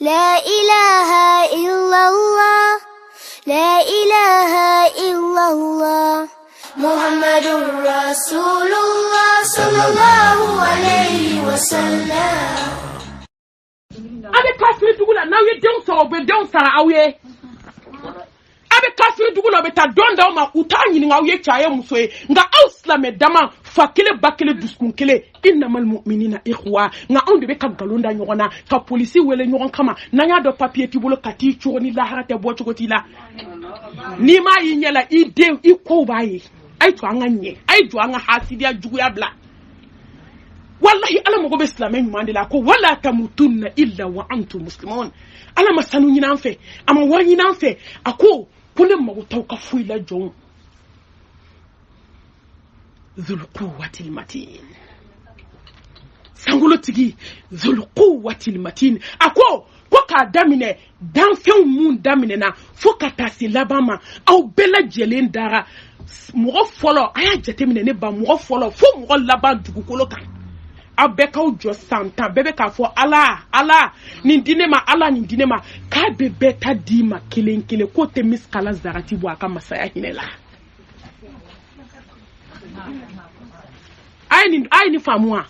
لا إله إلا الله لا إله إلا الله محمد رسول الله صلى الله عليه وسلم. Abe kafiri dugula na ye den so be den sara awye. Abe kafiri dugula be ta donda ma uta nyini ngawye chaye musoe nga auslame dama fakile bakile duskun kele innamal mu'minina ikhwa nga onde be ka galonda nyogona ka police wele nyogon kama na nya do papier ti bolo kati choni la harate bo chokoti la ni ma yinyela ide iko baye ay to anganye ay do anga hasidia juguya bla wallahi ala mo go be islamay mandela ko wala tamutunna illa wa antum muslimun ala masanu nyina nfe ama wa nyina nfe ako kule mo taw ka fuila jon dhul quwwatil matin sangulo tigi dhul quwwatil matin ako ko ka damine dan fen mun damine na fo ka tasi labama aw bela jelen dara mo folo aya jetemine ne ba mo folo fo mo laban dugukolo kan abeka ujo santa bebe ka fo ala ni dinema ala ni dinema ka bebe ta dima kelenkele ko te miskala zarati bo aka masaya hinela ai ni famua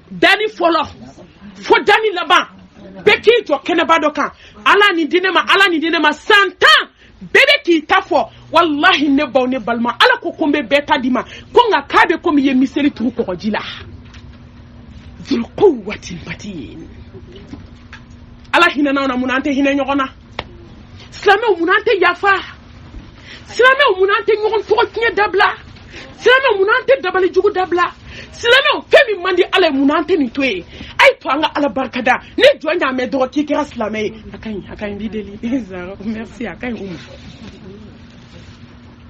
dani folo fo dani laba beki jo keneba dokan ala ni dinema santa bebe ki tafo wallahi ne baw ne balma ala ko kombe beta dima ko nga kabe ko mi ye miseri tu ko jila ذو القوة المتين الله هنا نونا منانته هنا نيغونا سلامه منانته يافا سلامه منانته نيغون فوتني دبلا سلامه منانته دبالي جوجو دبلا سلامه فمي ماندي على منانته نتوي اي توانغا على بركدا ني جوانيا ميدرو كي كرا سلامه akain lideli ezaro merci akain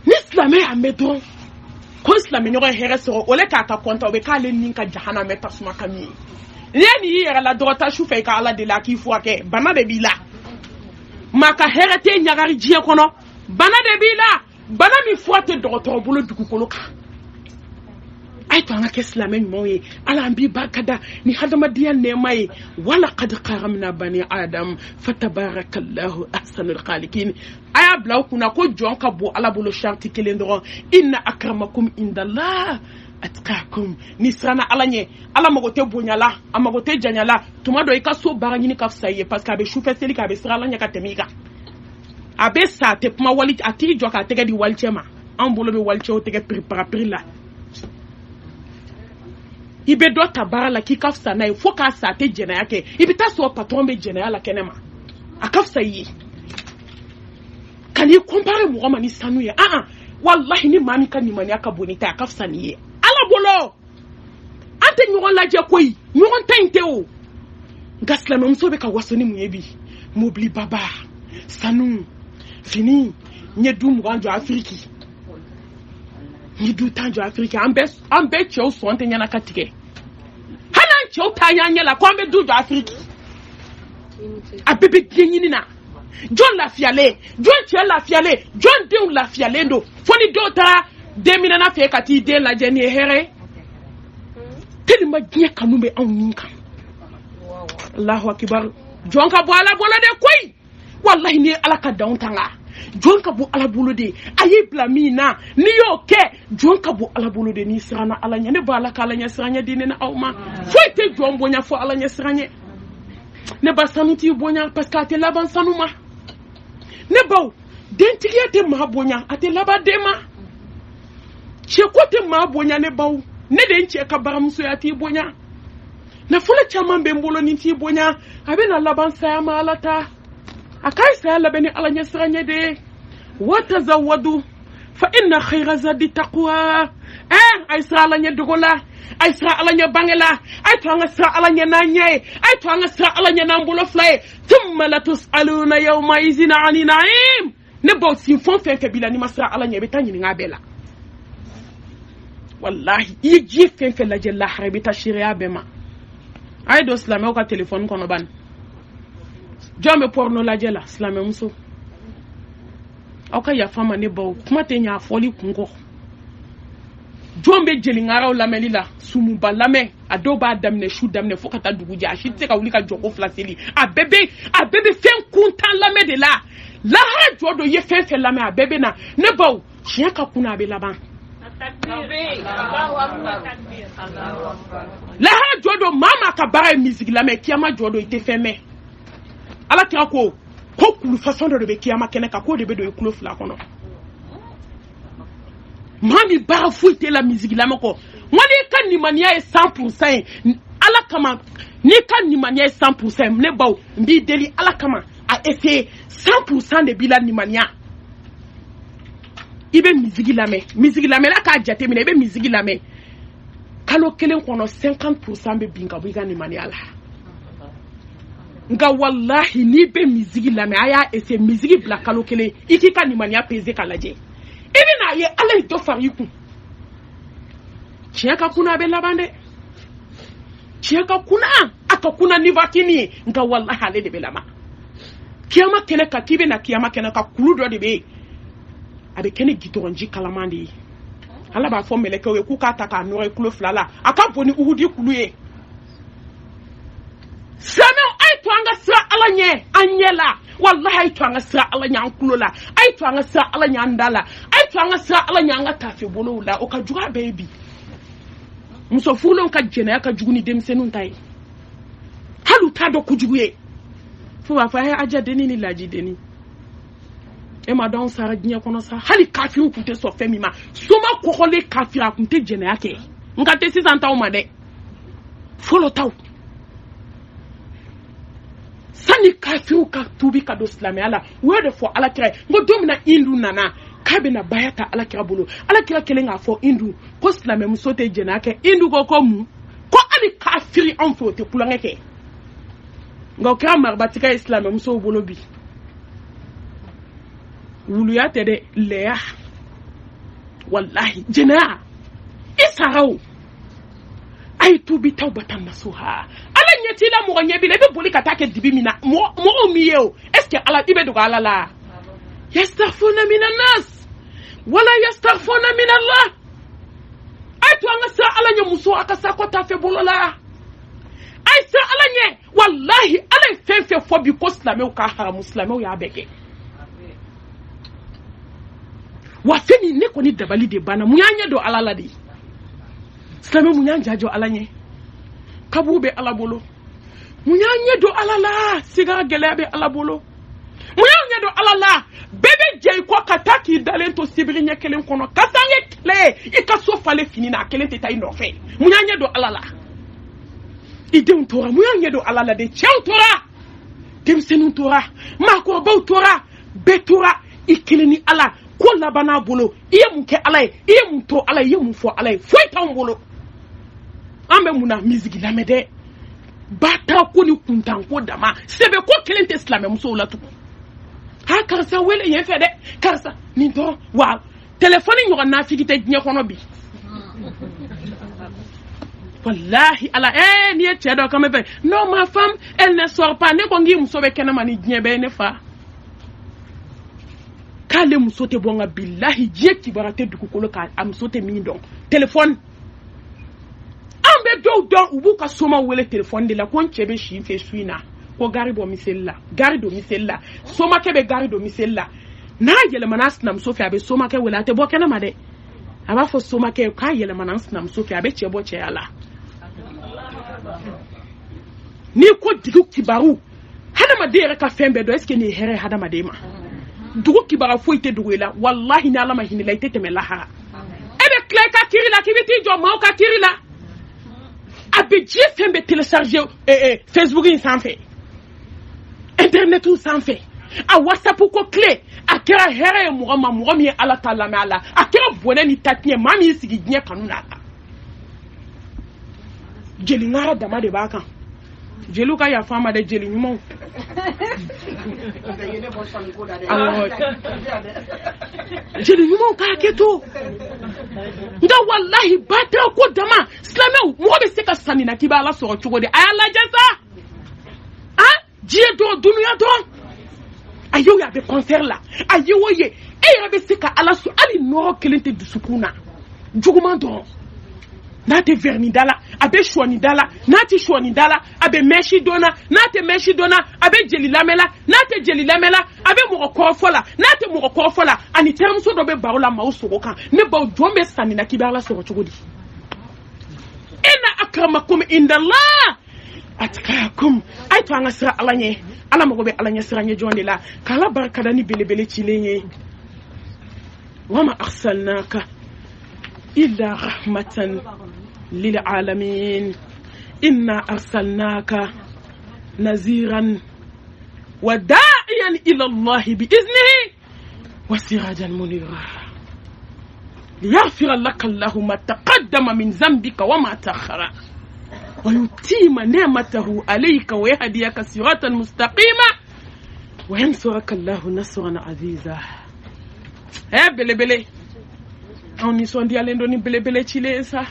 ni slamé a médron ko islam nyoga here so ole ka ta konta be ka le ninka jahannam ta suma kami yeni yera la drota choufe ka ala de la ki fo ke bana de bila maka here te nyagari jie kono bana de bila bana mi fo te droto bolo dugukolo ka ay to nga islam moye ala mbi bakada ni hadama diyan ne may wala qad qaramna bani adam fatabarakallahu ahsanul khaliqin aya blaw kuna ko jonka bo ala bolo sharti kelendro inna akramakum indallah atqakum nisrana alanye ala magote bonyala amagote janyala tuma do ikaso barangini kafsaye parce que abe choufe seli ka be srala nya katemiga abe sa te puma wali ati joka tege di walchema an bolo be walche o tege prepare la ibe do tabara la ki kafsa na fo ka sa te jena yake ibe ta so patron be jena la kenema akafsa yi kan yi compare mo mani sanu ye wallahi ni mami kan ni mani aka bonita akafsa ni ye ala bolo ante nyogon la je koyi nyogon tente o gasla no mso be ka wasoni mu yebi mobli baba sanu fini nyedu mu ganjo afriki ni du tanjo afrika ambe cheo so ante nyana katike hanan cheo tanya la ko ambe du afriki abebe genyini na John la fiale John chel la fiale John de la fiale ndo foni dota demina na fe kati de la jeni here teli ma giye kanumbe an ninka Allahu akbar John ka bo ala bolo de koy wallahi ni ala ka dawntanga John ka bo ala bolo de ayi blamina ni yo ke John ka bo ala bolo de ni sirana ala nyane ba ala kala nya siranya dine na awma foi te John bonya fo ala nya siranya ne ba sanuti bonya parce que ate laban sanuma ne baw dentigi ate ma bonya ate laba dema che kote ma bonya ne baw ne den che ka baramso ate bonya na fula chama mbembolo ni ti bonya abena laban saya malata akai saya labeni ala nya siranya de watazawadu fa inna khayra zadi taqwa ay sala nya dogola ay sra ala nya bangela ay to nga sra ala nya nanye ay to nga sra ala nya nambulo flay thumma la tusaluna yawma izin ani naim ne bo sin fon fe bila ni masra ala nya betanyi ni ngabela wallahi yiji fe la jella harabi tashiriya bema ay do islamé ka téléphone kono ban jombe porno la jella islamé muso aka ya fama ne bo kuma te nya foli kungo jombe jelingaraw lamɛli la sumuba lamɛ a dɔw b'a daminɛ su daminɛ fo ka taa dugu jɛ a si tɛ se ka wuli ka jɔko fila seli a bɛɛ bɛ fɛn kuntan lamɛ de la lahara jɔ dɔ ye fɛn fɛn lamɛ a bɛɛ bɛ na ne baw tiɲɛ ka kunna a bɛ laban lahara jɔ dɔ maa maa ka baara ye misigi lamɛ kiyama jɔ dɔ i tɛ fɛn mɛn ala kira ko kulu façon dɔ de bɛ kiyama kɛnɛ kan k'o de bɛ don i kulo fila kɔnɔ maa min baara foyi tɛ la misigi lamɛ kɔ n'i ka nimaniya ye 100% ye ala kama n'i ka nimaniya ye 100% ye ne baw n b'i deli ala kama a essayer 100% de b'i la nimaniya i bɛ misigi lamɛ la k'a jate minɛ i bɛ misigi lamɛ kalo kelen kɔnɔ 50% bɛ bin ka bɔ i ka nimaniya la nka wallahi n'i bɛ misigi lamɛ a y'a essayer misigi bila kalo kelen i k'i ka nimaniya peser ka lajɛ i bɛ n'a ye ala ye dɔ fara i kun tiɲɛ ka kunna a bɛ laban dɛ tiɲɛ ka kunna a ka kunna ni vakini ye nka wallahi ale de bɛ laban kiyama kɛnɛ kan k'i bɛ na kiyama kɛnɛ kan kulu dɔ de bɛ yen a bɛ kɛ ni gitɔrɔnji kalaman de ye ala b'a fɔ mɛlɛkɛw ye k'u k'a ta k'a nɔrɔ i kulo fila la a ka bon ni uhudi kulu ye silamɛw a ye to an ka sira ala ɲɛ an ɲɛ la wallahi a ye to an ka sira ala ɲɛ an kulo la a ye to an ka sira ala ɲɛ an da la a ye to an ka sira ala ɲɛ an ka tafe bolow la o ka jugu a bɛɛ ye bi muso furulenw ka jɛnɛya ka jugu ni denmisɛnninw ta ye hali u t'a dɔn kojugu ye fo b'a fɔ a ye aja denni ni laji denni e ma dɔn sara diɲɛ kɔnɔ sa hali kafiriw tun tɛ sɔn fɛn min ma soma kɔkɔlen kafiri a tun tɛ jɛnɛya kɛ nka tɛ sisan taw ma dɛ fɔlɔ taw sani kafiriw ka tuubi ka don silamɛya la u y'o de fɔ alakira ye n ko don min na hindu nana k'a bɛna baya ta alakira bolo alakira kelen k'a fɔ hindu ko silamɛmuso tɛ jɛnɛya kɛ hindu ko mun ko hali kafiri anw fɛ o tɛ kulonkɛ kɛ nka o kɛra marabatika ye silamɛmusow bolo bi wuluya tɛ dɛ lɛya wallahi jɛnɛya i sara o a ye tuubi taw bata nasuha ala ɲɛ t'i la mɔgɔ ɲɛ b'i la i bɛ boli ka taa kɛ dibi min na mɔgɔw m'i ye o est ce que ala i bɛ dogo ala la yastaghfuna mina nas wala yastaghfuna min Allah a ye to an ka sira ala ɲɛ muso a ka sa kɔ tafe bolo la a ye sira ala ɲɛ wallahi ala ye fɛn fɛn fɔ bi ko silamɛw ka haramu silamɛw y'a bɛɛ kɛ wa fɛn min ne kɔni dabali de banna mun y'an ɲɛ don ala la de silamɛ mun y'an jajɔ ala ɲɛ kabuw bɛ ala bolo mun y'an ɲɛ don ala la sigara gɛlɛya bɛ ala bolo mun y'an ɲɛ don ala la bɛɛ bɛ jɛ i kɔ ka taa k'i dalen to sibiri ɲɛ kelen kɔnɔ ka sange tile i ka so falen fini na a kelen tɛ taa i nɔfɛ mun y'an ɲɛ don ala la i denw tora mun y'an ɲɛ don ala la de cɛw tora denmisɛnninw tora maakɔrɔbaw tora bɛɛ tora i kelen ni ala ko laban n'a bolo i ye mun kɛ ala ye i ye mun to ala ye i ye mun fɔ ala ye foyi t'anw bolo an bɛ mun na misigi lamɛn dɛ bata ko ni kuntan ko dama sɛbɛ ko kelen tɛ silamɛmusow la tugun ha karisa wele yen fɛ dɛ karisa nin dɔrɔn wa telefɔni ɲɔgɔn nafigi tɛ diɲɛ kɔnɔ bi wallahi ala n'i ye cɛ dɔ kan bɛ fɛ non ma femme elle ne sort pas ne ko n k'i muso bɛ kɛnɛma ni diɲɛ bɛɛ ye ne fa k'ale muso tɛ bɔ nka bilahi diɲɛ kibara tɛ dugukolo kan a muso tɛ min dɔn telefɔni an bɛ dɔw dɔn u b'u ka somaw wele telefɔni de la ko n cɛ bɛ si fɛ su in na ko gari bɔ miseli la gari don miseli la somakɛ bɛ gari don miseli la n'a yɛlɛmana a sinamuso fɛ a bɛ somakɛ wele a tɛ bɔ kɛnɛ ma dɛ a b'a fɔ somakɛ k'a yɛlɛmana a sinamuso fɛ a bɛ cɛ bɔ cɛya la n'i ko dugu kibaru hadamaden yɛrɛ ka fɛn bɛɛ dɔn est ce que nin ye hɛrɛ ye hadamaden ma dugu kibaru foyi tɛ dogo i la wallahi ni ala ma hinɛ la i tɛ tɛmɛ lahara e bɛ tila i ka kiri la k'i bɛ t'i jɔ maaw ka kiri la a bɛ diɲɛ fɛn bɛɛ télécharger Facebook in sanfɛ internet sanfɛ a WhatsApp ko tile a kɛra hɛrɛ ye mɔgɔ ma mɔgɔ min ye ala ta lamɛn a la a kɛra bɔnɛ ni tatiɲɛ maa min y'i sigi diɲɛ kanu na la jeli ŋara dama de b'a kan jeliw ka yafa ma dɛ jeli ɲumanw jeli ɲumanw k'a kɛ to nka wallahi ba tɛ ko dama silamɛw mɔgɔ bɛ se ka sanni na k'i bɛ ala sɔrɔ cogo di a y'a lajɛ sa diɲɛ dɔn dunuya dɔn a ye o ye a bɛ concert la a ye o ye e yɛrɛ bɛ se ka ala sɔrɔ hali nɔrɔ kelen tɛ dusukun na juguman dɔrɔn n'a te verni dala abe shoni dala n'a te shoni dala abe meshi dona n'a te meshi dona abe jeli lamela n'a te jeli lamela abe mɔgɔ kɔrɔfɔla n'a te mɔgɔ kɔrɔfɔla ani terimuso dɔ bɛ baro la maaw sogo kan ne baw jɔn bɛ sanni na k'i bɛ ala sɔrɔ cogo di inna akramakum indallah atqakum ay to an ka sira ala ɲɛ ala mago bɛ ala ɲɛ sira ɲɛ jɔn de la k'ala barikada ni belebele cilen ye wama arsalnaka illa rahmatan للعالمين إنا أرسلناك نذيرا وداعيا إلى الله بإذنه وسراجا منيرا ليغفر لك الله ما تقدم من ذنبك وما تأخر ويتم نعمته عليك ويهديك صراطا مستقيما وينصرك الله نصرا عزيزا بلي on y sont allés dans une belle chile ça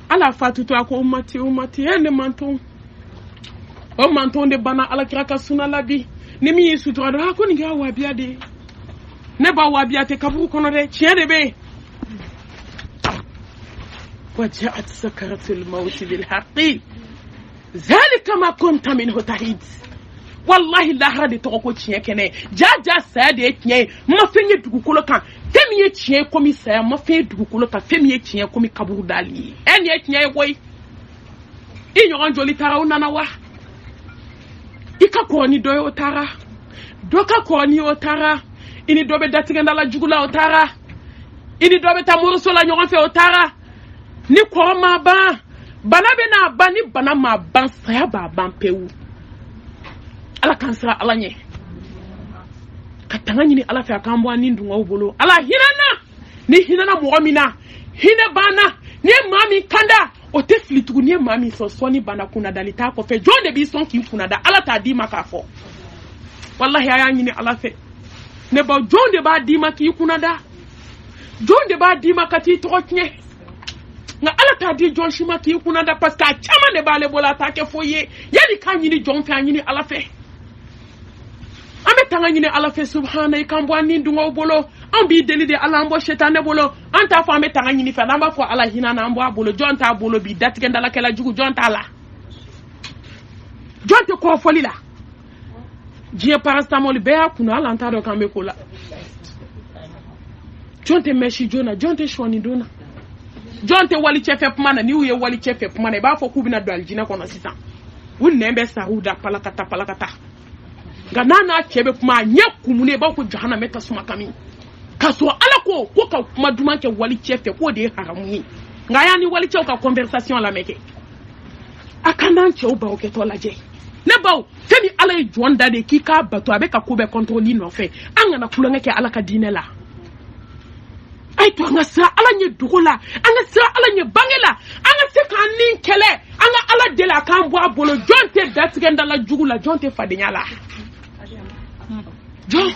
ala fatu to ako umati ene manton o manton de bana ala kiraka suna labi ne mi sutura do ko ni ga wabia de ne ba wabia te kabu kono de chien de be وجاءت سكرة الموت بالحق ذلك ما كنت منه تحيد wallahi lahara de tɔgɔ ko tiɲɛ kɛnɛ jaja saya de ye tiɲɛ ye ma fɛn ye dugukolo kan fɛn min ye tiɲɛ ye komi saya ma fɛn ye dugukolo kan fɛn min ye tiɲɛ ye komi kaburu dali ye nin ye tiɲɛ ye koyi i ɲɔgɔn joli taara o nana wa i ka kɔrɔ ni dɔ ye o taara dɔ ka kɔrɔ ni o taara i ni dɔ bɛ datigɛnda la jugu la o taara i ni dɔ bɛ taa moriso la ɲɔgɔn fɛ o taara ni kɔrɔ ma ban bana bɛ n'a ban ni bana ma ban saya b'a ban pewu ala kan sira ala ɲɛ ka tanga ɲini ala fɛ a k'an bɔ an ni dungaw bolo ala hinana ni hinana mɔgɔ min na hinɛ banna ni ye maa min kanda o tɛ fili tugun ni ye maa min sɔn sɔnni banna kunnadali t'a kɔfɛ jɔn de b'i sɔn k'i kunnada ala t'a d'i ma k'a fɔ wallahi a y'a ɲini ala fɛ ne ba jɔn de b'a d'i ma k'i kunnada jɔn de b'a d'i ma ka t'i tɔgɔ tiɲɛ nka ala t'a di jɔn si ma k'i kunnada parce que a caman de b'ale bolo a t'a kɛ foyi ye yanni k'a ɲini jɔn fɛ a ɲini ala fɛ an bɛ tanga ɲini ala fɛ subhana i k'an bɔ an ni dungaw bolo an b'i deli de ala an bɔ setanɛ bolo an t'a fɔ an bɛ tanga ɲini fɛ n'an b'a fɔ ala hinɛ na an bɔ a bolo jɔn t'a bolo bi datigɛndalakɛla jugu jɔn t'a la jɔn tɛ kɔrɔfɔli la diɲɛ paracetamol bɛɛ y'a kunna hali an t'a dɔn k'an bɛ ko la jɔn tɛ mɛsi joona jɔn tɛ sɔɔni doona jɔn tɛ wali cɛfɛ kuma na n'i y'u ye wali cɛfɛ kuma na i b'a fɔ k'u bɛna don alijinɛ kɔnɔ sisan u nɛn bɛ sariw da palakata nka n'a cɛ bɛ kuma a ɲɛ kumunen i b'a fɔ ko jahanama bɛ tasuma kami k'a sɔrɔ ala ko ka kuma duman kɛ wali cɛ fɛ k'o de ye haramu ye nka a y'a ni wali cɛw ka conversation lamɛn kɛ a ka n'an cɛw baw kɛtɔ lajɛ ne baw fɛn min ala ye jɔn da de k'i k'a bato a bɛ ka ko bɛɛ contrôle nɔfɛ an kana kulonkɛ kɛ ala ka diinɛ la ay to an ka sira ala ɲɛ dugu la an ka sira ala ɲɛ bange la an ka se k'an ni kɛlɛ an ka ala deli a k'an bɔ a bolo jɔn tɛ datigɛnda la jugu la jɔn tɛ fadenya la jɔn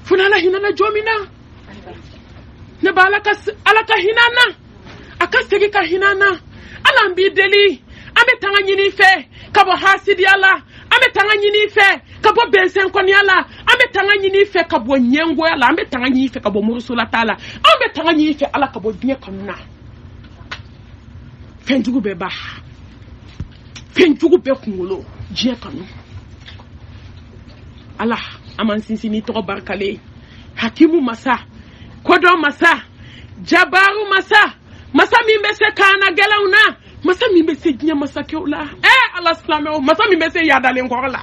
funa ala hinana jɔn min na ne ba ala ka hinana a ka segi ka hinana ala an b'i deli an bɛ tanga ɲini fɛ ka bɔ hasidiya la an bɛ tanga ɲini fɛ ka bɔ bɛnsɛnkɔniya la an bɛ tanga ɲini fɛ ka bɔ ɲɛngoya la an bɛ tanga ɲini fɛ ka bɔ morisolata la an bɛ tanga ɲini fɛ ala ka bɔ diɲɛ kanu na fɛnjugu bɛɛ ba fɛnjugu bɛɛ kunkolo diɲɛ kanu ala an m'an sinsin ni tɔgɔ barikalen hakimu masa kodɔn masa jabaru masa masa min bɛ se kaana gɛlɛnw na masa min bɛ se diɲɛ masakɛw la ala silamɛw masa min bɛ se yaadalen kɔrɔ la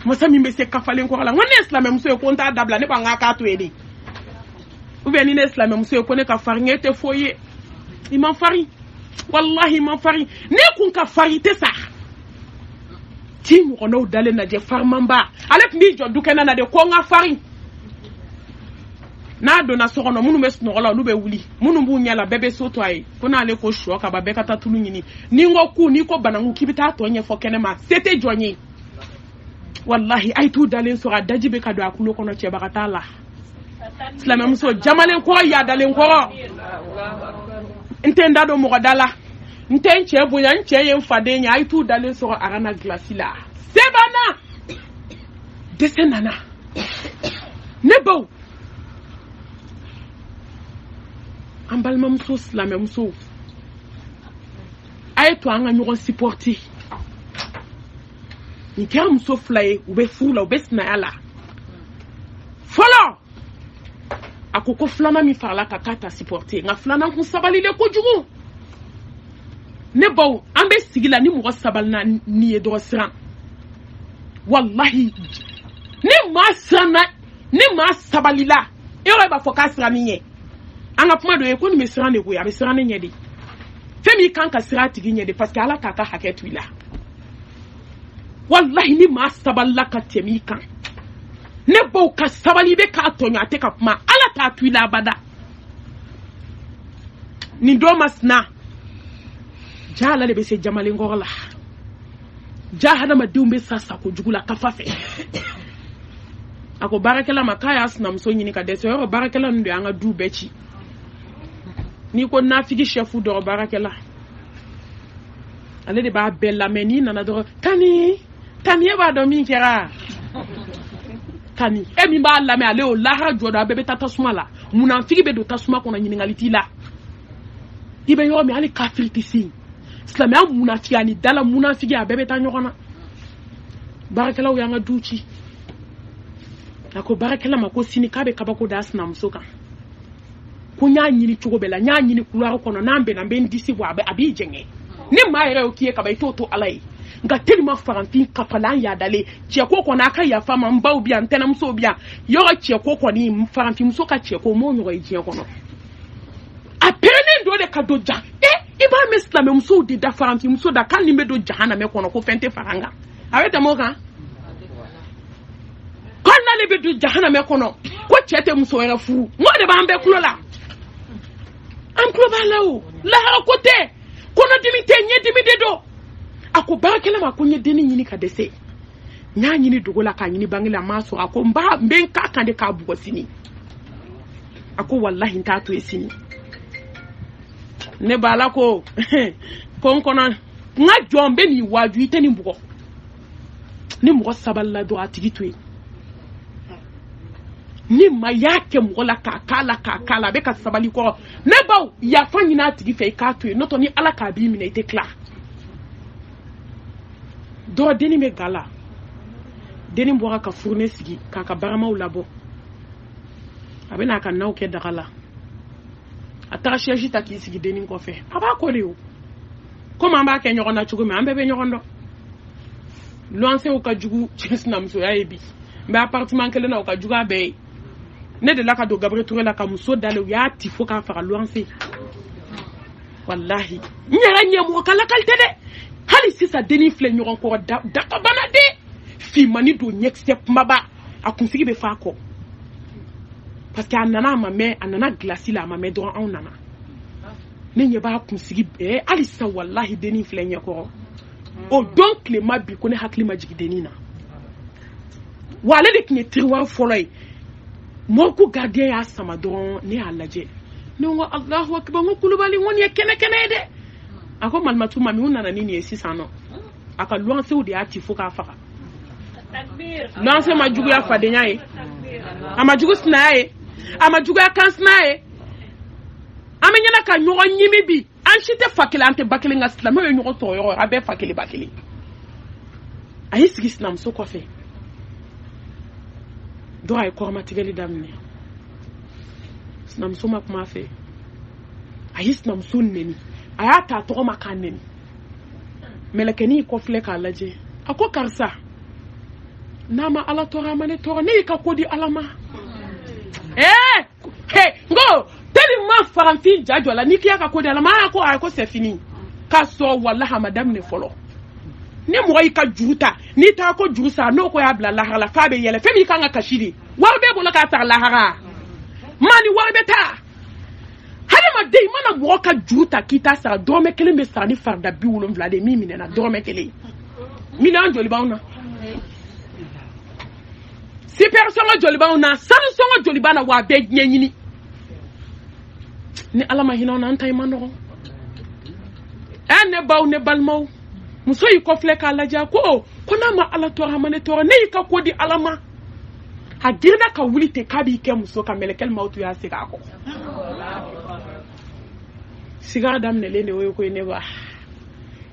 masa min bɛ se kafalen kɔrɔ la n ko ne ye silamɛmuso ye ko n t'a dabila ne b'an k'a to yen de ou bien ni ne ye silamɛmuso ye ko ne ka farin e tɛ foyi ye i man farin wallahi i man farin ne kun ka farin i tɛ sa ti ɲɔgɔnnaw dalen lajɛ farimanba ale tun b'i jɔ dukɛnɛ na de ko n ka farin n'a donna so kɔnɔ minnu bɛ sunɔgɔ la olu bɛ wuli minnu b'u ɲɛ la bɛɛ bɛ so to a ye ko n'ale ko sɔ kaba bɛɛ ka taa tulu ɲini ni n ko ku n'i ko bananku k'i bɛ taa tɔ ɲɛfɔ kɛnɛma se tɛ jɔn ye wallahi a ye t'u dalen sɔrɔ a daji bɛ ka don a kulo kɔnɔ cɛbaga t'a la silamɛmuso jamalen kɔrɔ yaadalen kɔrɔ n tɛ n da don mɔgɔ da la n tɛ n cɛ bonya n cɛ ye n faden ye a ye t'u dalen sɔrɔ arana gilasi la se banna dɛsɛ nana ne baw an balimamuso silamɛmuso a ye to an ka ɲɔgɔn supporter nin kɛra muso fila ye u bɛ furu la u bɛ sinaya la fɔlɔ a ko filanan min farala ka k'a ta supporter nka filanan kun sabalilen kojugu ne baw an bɛ sigi la ni mɔgɔ sabalina ni ye dɔrɔn siran wallahi ni maa siranna ni maa sabalila e yɛrɛ b'a fɔ k'a siran ni ɲɛ an ka kuma dɔ ye ko nin bɛ siran de koyi a bɛ siran ne ɲɛ de fɛn min kan ka siran a tigi ɲɛ de parce que ala t'a ka hakɛ to i la wallahi ni maa sabalila ka tɛmɛ i kan ne baw ka sabali bɛ k'a tɔɲɔ a tɛ ka kuma ala t'a to i la abada nin dɔ ma sina ja ala de bɛ se jamalenkɔrɔ la ja hadamadenw bɛ sa sa kojugu la kafa fɛ a ko baarakɛla ma k'a y'a sinamuso ɲini ka dɛsɛ yɔrɔ baarakɛla ninnu de y'an ka du bɛɛ ci n'i ko nafigi chef dɔrɔn baarakɛla ale de b'a bɛɛ lamɛn n'i nana dɔrɔn tani e b'a dɔn min kɛra tani e min b'a lamɛn ale y'o lahara jɔ dɔn a bɛɛ bɛ taa tasuma la munafigi bɛ don tasuma kɔnɔ ɲininkali t'i la i bɛ yɔrɔ min hali kafiri tɛ se yen silamɛya munafigi ani dala munafigi a bɛɛ bɛ taa ɲɔgɔn na baarakɛlaw y'an ka du ci a ko baarakɛla ma ko sini k'a bɛ kabako da a sinamuso kan ko n y'a ɲini cogo bɛɛ la n y'a ɲini couloir kɔnɔ n'an bɛnna n bɛ n disi bɔ a b'i jɛngɛ ni maa yɛrɛ y'o k'i ye kaba i t'o to ala ye nka tellement faranfin kafalan yaadalen cɛko kɔni a ka yafa ma n baw bi yan n tɛnɛmusow bi yan yɔrɔ cɛko kɔni faranfinmuso ka cɛko m'o ɲɔgɔn ye diɲɛ kɔnɔ a pɛrɛnnen dɔ de ka don ja i b'a mɛn silamɛmusow de da faranfinmuso da k'ale nin bɛ don jahanamɛ kɔnɔ ko fɛn tɛ fara n kan a bɛ tɛmɛ o kan ko n'ale bɛ don jahanamɛ kɔnɔ ko cɛ tɛ muso wɛrɛ furu n ko de b'an bɛɛ tulo la an tulo b'a la o lahara ko tɛ kɔnɔdimi tɛ ɲɛdimi de don a ko baarakɛla ma ko n ye denni ɲini ka dɛsɛ n y'a ɲini dogo la k'a ɲini bange la n m'a sɔrɔ a ko n bɛ n k'a kan de k'a bugɔ sini a ko walahi n t'a to yen sini ne b'a la ko ko n kɔnɔ n ka jɔn n bɛ nin waaju i tɛ nin bugɔ ni mɔgɔ sabalila dɔrɔn a tigi to yen ni ma y'a kɛ mɔgɔ la k'a k'a la a bɛ ka sabali kɔrɔ ne baw yafa ɲini a tigi fɛ i k'a to yen n'o tɛ ni ala k'a b'i minɛ i tɛ tila dɔrɔn denni bɛ ga la denni bɔra ka furune sigi k'a ka baramaw labɔ a bɛ n'a ka naw kɛ daga la a taara siège ta k'i sigi denni kɔfɛ a b'a kɔ de o komi an b'a kɛ ɲɔgɔn na cogo min an bɛɛ bɛ ɲɔgɔn dɔn luwansew ka jugu cɛ sinamusoya ye bi n bɛ appartement kelen na o ka jugu a bɛɛ ye ne de la ka don Gabriel Touré la ka muso dalen u y'a ti fo k'a faga luwanse wallahi n yɛrɛ ɲɛmɔgɔ ka lakali tɛ dɛ hali sisan denni filɛ ɲɔgɔn kɔrɔ dakabana de finmani don ɲɛkisɛ kumaba a kunsigi bɛ fa kɔ parce que a nana a ma mɛn a nana glasi la a ma mɛn dɔrɔn anw nana ne ɲɛ b'a kunsigi bɛɛ hali sisan wallahi denni filɛ ɲɛkɔrɔ o don tilema bi ko ne hakili ma jigin denni na wa ale de tun ye tiriwari fɔlɔ ye morgue gardien y'a sama dɔrɔn ne y'a lajɛ ne ko Allahu akbar n ko Kulubali n ko nin ye kɛnɛ ye dɛ a ko Malimatu mami u nana ni nin ye sisan nɔ a ka luwansew de y'a ci fo k'a faga luwanse ma juguya fadenya ye a ma jugu sinaya ye a ma juguya kansinaya ye an bɛ ɲɛna ka ɲɔgɔn ɲimi bi an si tɛ fa kelen an tɛ ba kelen nka silamɛw ye ɲɔgɔn sɔrɔ yɔrɔ a bɛɛ fa kelen ba kelen a y'i sigi sinamuso kɔfɛ dɔw a ye kɔrɔmatigɛli daminɛ sinamuso ma kuma a fɛ a y'i sinamuso nɛni a y'a ta a tɔgɔ ma k'a nɛni mɛlɛkɛnin y'i kɔfilɛ k'a lajɛ a ko karisa n'a ma ala tɔɔrɔ a ma ne tɔɔrɔ ne y'i ka ko di ala ma n ko tellement faranfin ja jɔ la n'i k'i y'a ka ko di ala ma a ko ayi ko c'est fini k'a sɔrɔ walahi a ma daminɛ fɔlɔ ni mɔgɔ y'i ka juru ta n'i taara ko juru sara n'o ko y'a bila lahara la f'a bɛ yɛlɛ fɛn min kan ka kasi de wari b'e bolo k'a ta lahara maa ni wari bɛ taa hadamaden i mana mɔgɔ ka juru ta k'i ta sara dɔrɔmɛ kelen bɛ sara ni farida 70 de min minɛna dɔrɔmɛ kelen miliyɔn joli b'anw na super sɔngɔ joli b'anw na sanu sɔngɔ joli b'an na wa a bɛɛ ɲɛɲini ni ala ma hinɛ na an ta i ma nɔgɔn ne baw ne balimaw muso y'i kɔfilɛ k'a lajɛ ko n'a ma ala tɔɔrɔ a ma ne tɔɔrɔ ne y'i ka ko di ala ma a girinna ka wuli ten k'a b'i kɛ muso ka mɛlɛkɛli maaw to y'a segin a kɔ sigara daminɛlen de o ko ne ba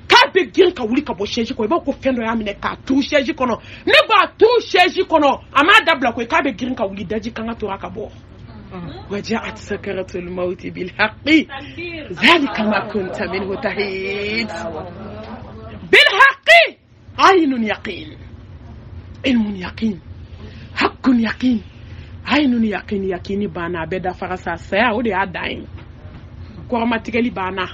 k'a bɛ girin ka wuli ka bɔ siège kɔnɔ i b'a ko fɛn dɔ y'a minɛ k'a turu siège kɔnɔ ne b'a turu siège kɔnɔ a m'a dabila koyi k'a bɛ girin ka wuli daji kan ka tora ka bɔ وجاءت سكرة الموت بالحق ذلك ما كنت منه تحيد بالحق عين يقين علم يقين حق يقين عين يقين يقين بانا بدا فرسا سيا ودي عدائن كورماتيكلي بانا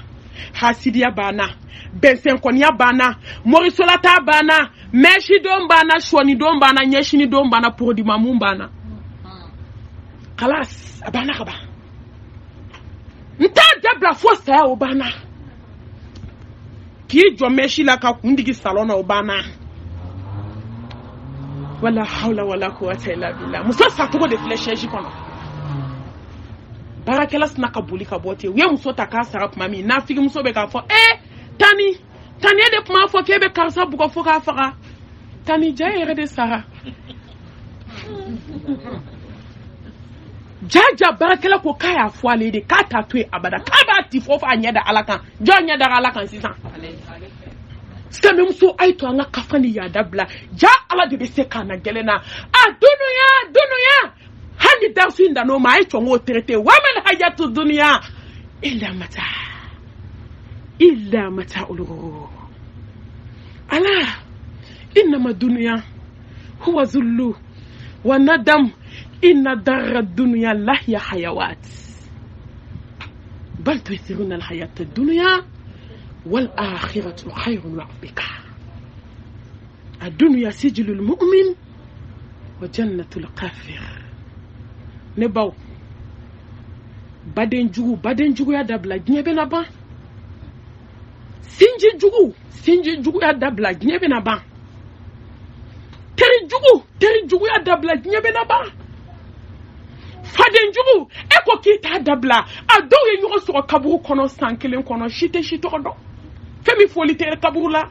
hasidiya bana bensen konya bana morisolata bana meshi don bana shoni don bana nyeshini don bana podi mamun bana kalas abana kaba nta dabla fosa o bana ki jo meshi la ka kundigi salona o bana wala hawla wala quwwata illa billah muso satugo de flèche kono barakela sna ka boli ka bote we muso ta ka sara mami na figi muso be ka fo tani de kuma fo kebe karsa bu ko fo ka fara tani jayere de sara jaja barakela ko kaya fo ale de ka tatwe abada ka ba ti fo fa nya da alakan jo nya da alakan sisan same muso aito anga kafani ya dabla ja ala de be se kana gelena dunuya handi darsu inda no ma aito ngo traité wa man hayatu dunya illa mata ulughu ala inma dunya huwa zullu wa nadam inna darra dunya la hiya hayawat bal tu'thiruna al-hayata ad-dunya wal akhiratu khayrun wa abqa ad-dunya sijlul mu'min wa jannatul kafir ne baw baden jugu ya dabla nyebe na ba sinji jugu ya dabla nyebe na ba teri jugu ya dabla nyebe na ba faden jugu eko kita dabla ado ye nyugo so kaburu kono sankelen kono shite do femi foli tere kaburu la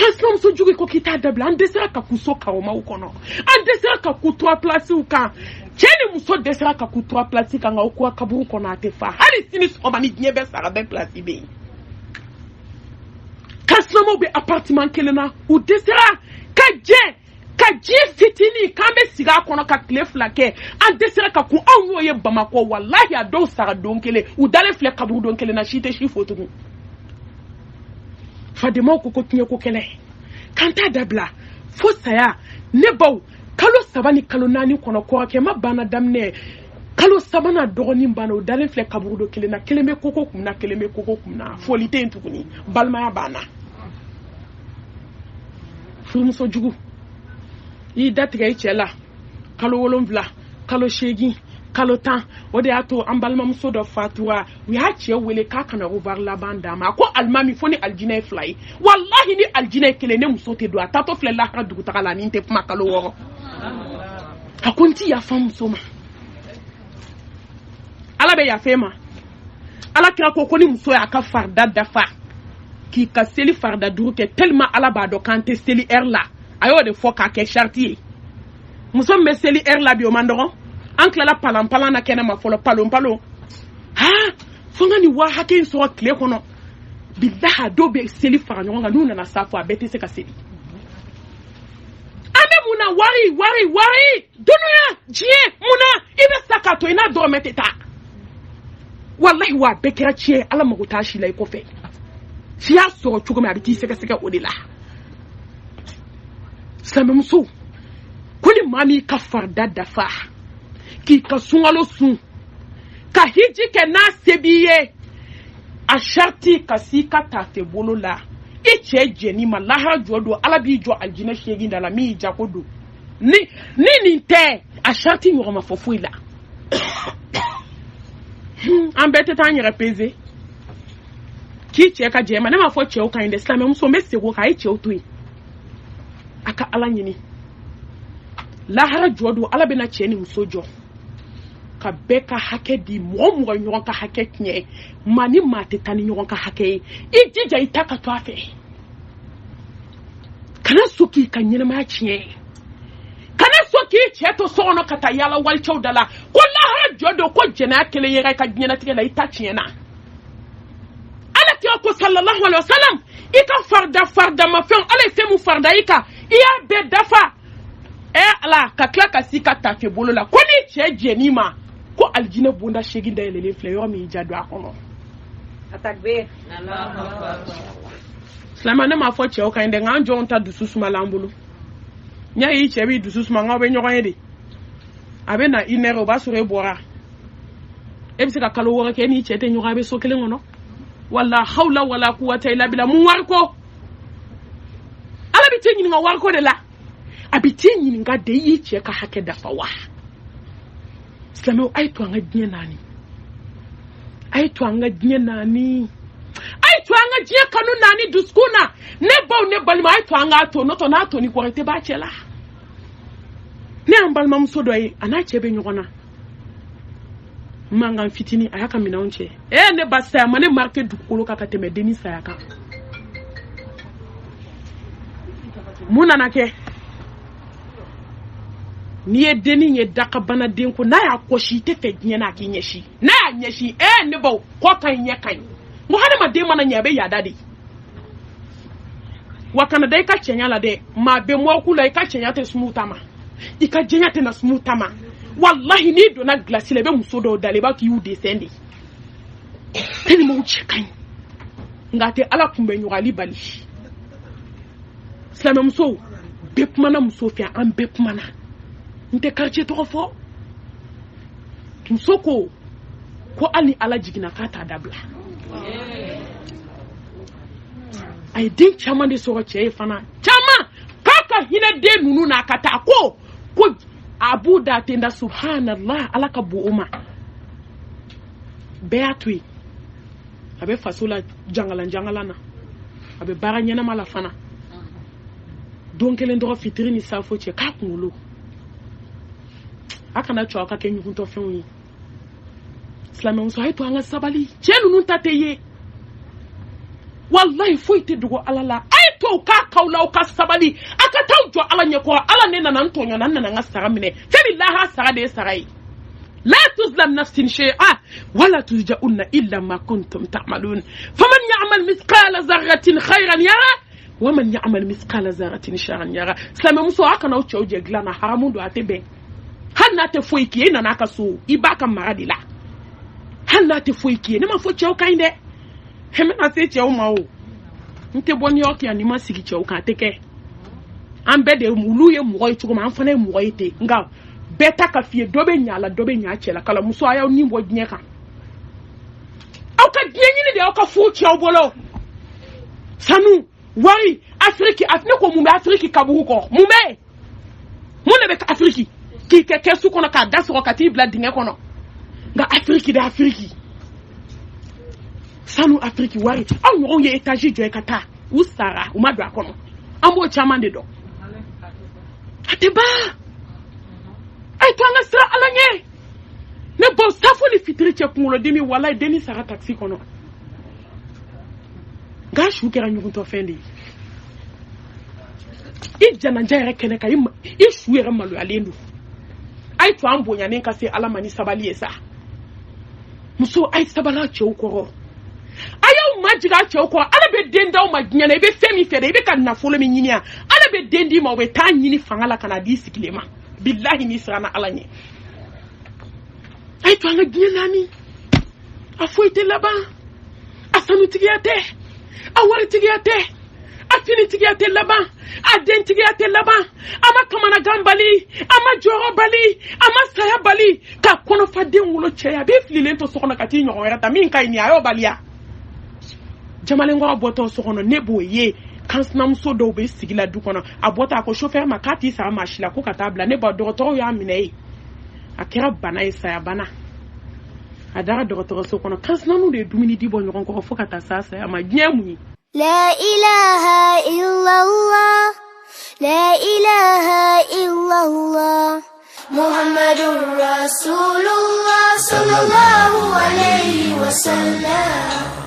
kasnom so jugu ko kita dabla andesera ka kuso ka o ma kono andesera ka ku 3 place u kan cheni muso desera ka ku 3 place ka nga ko kaburu kono atefa hali sinis o mani nyebe sara ben place be kasnom be appartement kelena u desera ka je fitini kambe siga kono ka kle flake an desera ka ku anwo ye Bamako wallahi ado sara donkele u dale fle kaburu donkele na shite shi foto fademo ko tinye ko kele kanta dabla fo saya ne baw kalo sabani kalo nani kono ko ke ma bana damne kalo sabana dogoni bana u dale fle kaburu do kele na keleme koko kumna folite ntukuni balma ya bana fumuso jugu yi datiga ichela kalo wolonvla kalo shegi kalo tan o de ato ambalma muso do fatua wi ha che wele ka kana over la banda ma ko almami foni aljina fly wallahi ni aljina kele ne muso te do atato fle la ha dugu takala ni te kuma kalo woro akunti ya fam soma ala be ya fema ala kira ko ni muso ya ka farda dafa ki ka seli farda duru ke tellement ala ba do kante seli erla ayo de foka ke chartier muso me seli erla bi o mandoro ankla la palan na kena ma folo palon ha fonga ni wa hakin so kle kono billaha do be seli fara nyonga nuna na safu abete se ka seli ame muna wari dunuya jie muna ibe sakato ina do meteta wallahi wa bekira chie ala maguta shi lai ko fe fiya so chugo me abiti se ka odila same muso kuli mami ka farda dafa ki ka sungalo sun ka hiji ke na sebiye a sharti ka si ka tafe bolo la iche jeni ma lahara jodo alabi jo aljina shegi da la mi jakodo ni te a sharti mi ma fofu ila ambete tanya repeze ki che ka jema na ma fo che o kan de islam mu so mese go ka iche o tuyi aka alanyini lahara jodo alabe na cheni musojo ka beka hake di mo nyon ka hake knye mani mate tani nyon ka hake ijija itaka to afe kana suki ka nyina ma chie kana suki cheto sono kata yala wal chawdala ko lahara jodo ko jena kele yera ka jena tigela itachiena ala ti ko sallallahu alaihi wasallam ika farda ma fen ala se mu farda ika iya be dafa ala ka klaka sika tafe bolo la ko ni che jeni ma ko aljina bunda shegi da lele fle yo mi jado akono atakbe slama na ma fo che o kan de nganjo onta dususuma lambulu nya yi che bi dususuma ngabe nyogo yede abena inero basure bora ebisi ka kalo wora ke ni che te nyoga be so kele ngono wala hawla wala quwwata illa billah mun warko ala bi tin nga warko de la abi tin nga de yi che ka hake da fawa slama ay to nga dnya nani ay to nga dnya nani ay to nga dnya kanu nani duskuna ne baw ne balma ay to nga to no to na to ni ko rete ba chela ne ambal mam sodoy ana chebe nyogona manga fitini ayaka mina onche ne basa mane marke dukolo kaka teme deni sayaka muna nake ni deni nye daka bana denko na ya koshi te fe nyena ki nyeshi na ya nyeshi ne bo ko kan nyekan mo hada ma de mana nyabe ya dadi wakana dai ka chenya la de ma be mo kula ka chenya te smutama ika jenya te na smutama wallahi ni do na glace le be muso do dale ba ki you descend teni mo chekan ngate ala kumbe nyugali bali slama muso bep mana muso fi an bep mana nte quartier to fo muso ko ali ala jigina kata dabla ay din chama de so che fana chama kaka hina de nunu na kata ko abu da tenda subhanallah alaka bu uma beatui abe fasula jangala na abe baranya na mala fana donc le ndoro fitiri ni safo che ka kungulo akana chwa ka kenyu kunto fenwi islam so hay to anga sabali chenu nun tateye wallahi foite dugo alala ay to ka kaula ka sabali aka tawjo ala nyeko ala nena nan tonyo nan nan ngasara mine fabillahi sara de sarai la tuzlam nafsin shay'a wala turja'unna illa ma kuntum ta'malun faman ya'mal mithqala dharratin khayran yara waman ya'mal mithqala dharratin sharran yara slama muso aka na uchoje glana haramu do atebe hanna te foiki ina naka so ibaka maradila hanna te foiki ne ma fo chew kainde hemena se chew mawo nte boni yoki ani masigi chew ka teke ambe de muluye mugoy chuguma amfane mugoy te nga beta ka fie dobe nya chela kala muso aya ni mbo nyeka auka dienyi de auka fu chew bolo sanu wari afriki afne ko mumbe afriki kabuhu ko mumbe be ka afriki ki ke su kono ka daso ko kati bla dinga kono nga afriki da afriki sanu afriki wari aw nyo ye etaji jo ekata usara umadu akono ambo chama de do ateba ay to nga sra alanye ne bo safo ni fitri che kungulo demi wala deni sara taxi kono ga shu kera nyu to fendi ijana njere kene ka ishu yere malu alendu ay to ambo nya ne ka se alamani sabali esa muso ay sabala che ukoro ayaw majiga che ukoro ala be denda o magnya na be femi fede be kan na folo mi nyinia ala be dendi ma we ta nyini fangala kana di sikilema billahi ni srana alanye ay to anga ginani afoite laba asanu tigiyate awari tigiyate afini tigiyate laba aden tigiyate laba ama kamana gambali ama joro bali ama saya bali ka kono fade ngulo cheya be flile to sokona kati nyo wera ta min kai ni ayo balia jamale ngoro boto sokono nebo ye kansna muso do be sigila du kono abota ko chauffeur makati sa machila ko katabla ne ba docteur ya minei akira bana isa ya bana adara docteur sokono kansna nu de dumini di bon ko fo kata sasa ya ma nyemu لا إله إلا الله لا إله إلا الله محمد رسول الله صلى الله عليه وسلم